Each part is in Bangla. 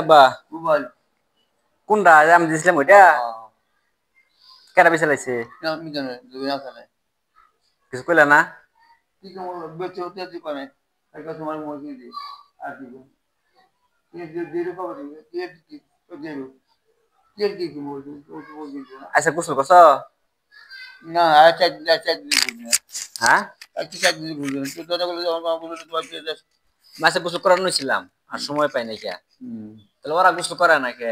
আব্বা মোবাইল কোনটা আমি দিছিলাম ওইটা কেটা বেশি লাগছে আমি জানি দুই না জানে কিছু কইলা না কি কেমন বেঁচে হতে দোকানে একটা তোমার মজুরি দি আর কি ये देर का बताइए ये तो देर কি কি বলছো ও তো বলছো না আচ্ছা গোসল করছ না আচ্ছা আচ্ছা দিদি বলছো হ্যাঁ আচ্ছা দিদি বলছো তো দাদা বলে আমার বলে তোমার পেয়ে যাচ্ছে মাসে গোসল করানো ছিলাম আর সময় পাই নাই কে তাহলে ওরা গোসল করে না কে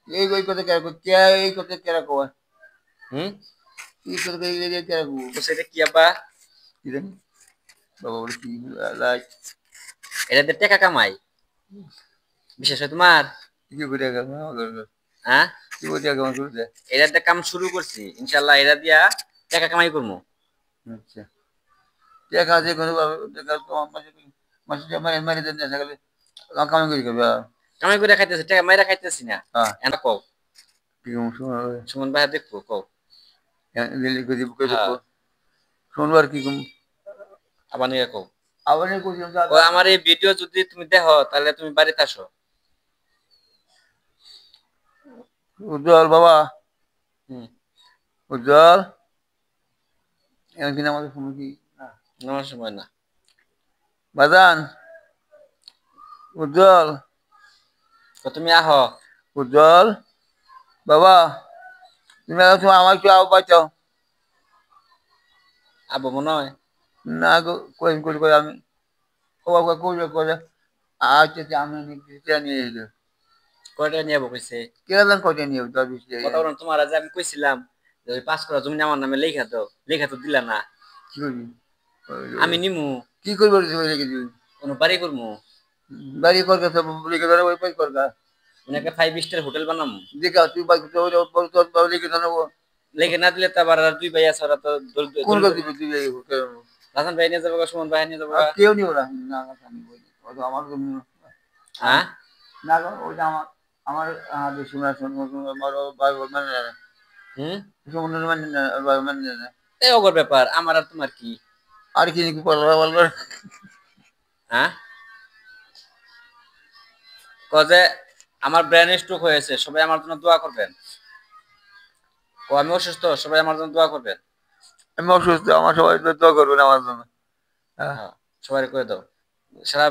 এই ওই কথা কে কে এই কথা কে রাখো হুম এই কথা কে রাখো তো সেটা কি আব্বা কি জানি বাবা বলে কি লাইক এটাতে টাকা কামাই বিশেষ হয় তোমার কি করে গেল হ্যাঁ কি করে গেল করতে এটাতে কাম শুরু করছি ইনশাআল্লাহ এটা দিয়া টাকা কামাই করবো আচ্ছা দেখা আছে কোনো দেখা তো মাসে মাসে মারে মারে দেন না গেলে কাম করে করবে কামাই করে খাইতেছি টাকা মাইরা খাইতেছি না হ্যাঁ এটা কও কি কম সুমন ভাই দেখবো কও দিল্লি করে দিব করে হ্যাঁ দেবো সোমবার কি কম আবার নিয়ে কও আবার কোচিং ও আমার এই ভিডিও যদি তুমি দেখো তাহলে তুমি বাড়িতে আসো উজ্জ্বল বাবা হুম উজ্জ্বল একদিন আমাদের ফোন কি নেওয়ার সময় না বাজান উজ্জ্বল তো তুমি আহো উজ্জ্বল বাবা তুমি আমার একটু আও বাঁচাও আবো মনে হয় না গো কই করে আমি ও বাবা করে করে আচ্ছা আমি নিয়ে এলো কয়টা নিয়ে আবো কইছে কেরালান কয়টা নিয়ে 10-20 কথা বলেন তোমার আজ আমি কইছিলাম যে ওই 5 করা জমি আমার নামে লেখা তো দিলা না কি করবি আমি নিমু কি করবি রেখে দিবি কোন বাড়ি করবো বাড়ি করবে সব লিখে ধরে ওই পাই করবা উনাকে 5 স্টার হোটেল বানাম দেখা তুই বাকি তো লিখে জানাবো লেখে না দিলে তো আবার আর দুই ভাই আছে ওরা তো কোন কথা দিবি তুই রাজন ভাই নিয়ে যাবো সুমন ভাই নিয়ে যাবো কেউ নিও না না আমি বলি আমার হ্যাঁ না গো ওইটা আমার আমার হাতে শোনা আমার ভাই মানে না হুম সুমন মানে মানে না এই ওগর ব্যাপার আমার আর তোমার কি আর কি কি বলবো হ্যাঁ কজে আমার ব্রেন স্ট্রোক হয়েছে সবাই আমার জন্য দোয়া করবেন ও আমি অসুস্থ সবাই আমার জন্য দোয়া করবেন আমি অসুস্থ আমার সবাই দোয়া করবেন আমার জন্য হ্যাঁ সবাই করে দাও সারা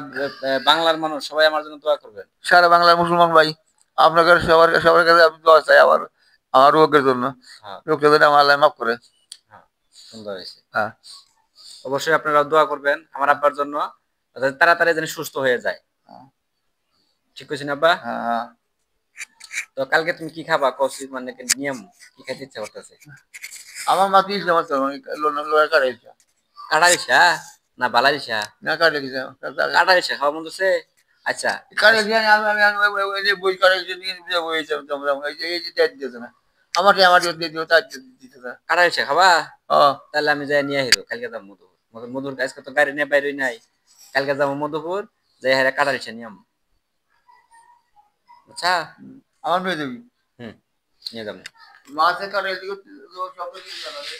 বাংলার মানুষ সবাই আমার জন্য দোয়া করবেন সারা বাংলার মুসলমান ভাই আপনাদের সবার কাছে আমি দোয়া চাই আমার রোগের জন্য রোগটা যেন আমার আল্লাহ মাফ করে হ্যাঁ সুন্দর হয়েছে হ্যাঁ অবশ্যই আপনারা দোয়া করবেন আমার আব্বার জন্য তাড়াতাড়ি যেন সুস্থ হয়ে যায় ঠিক কইছি না আব্বা হ্যাঁ তো কালকে তুমি কি খাবা কসি মানে নিয়ম কি খাইতে ইচ্ছা করতেছে আমার মা দিয়েছিল আমার তো লোয়ার কাটাইছে কাটাইছা না বালাইছা না কাটাইছে কাটাইছা খাওয়া মন হচ্ছে আচ্ছা কাটাইছে আমি বই কাটাইছে নিয়ে বই তোমরা এই যে ট্যাগ দিতে না আমাকে আমার দিয়ে দিও তার দিতে না কাটাইছা খাবা ও তাহলে আমি যাই নিয়ে আহিরো কালকে যাবো মধুপুর আজকে তো গাড়ি নিয়ে বাইরে নাই কালকে যাবো মধুপুর যাই হারে কাটাইছা নিয়ম আচ্ছা আমার মেয়ে দেবী হুম নিয়ে যাবো মাছে কাটাইছে সব কিছু জানাবে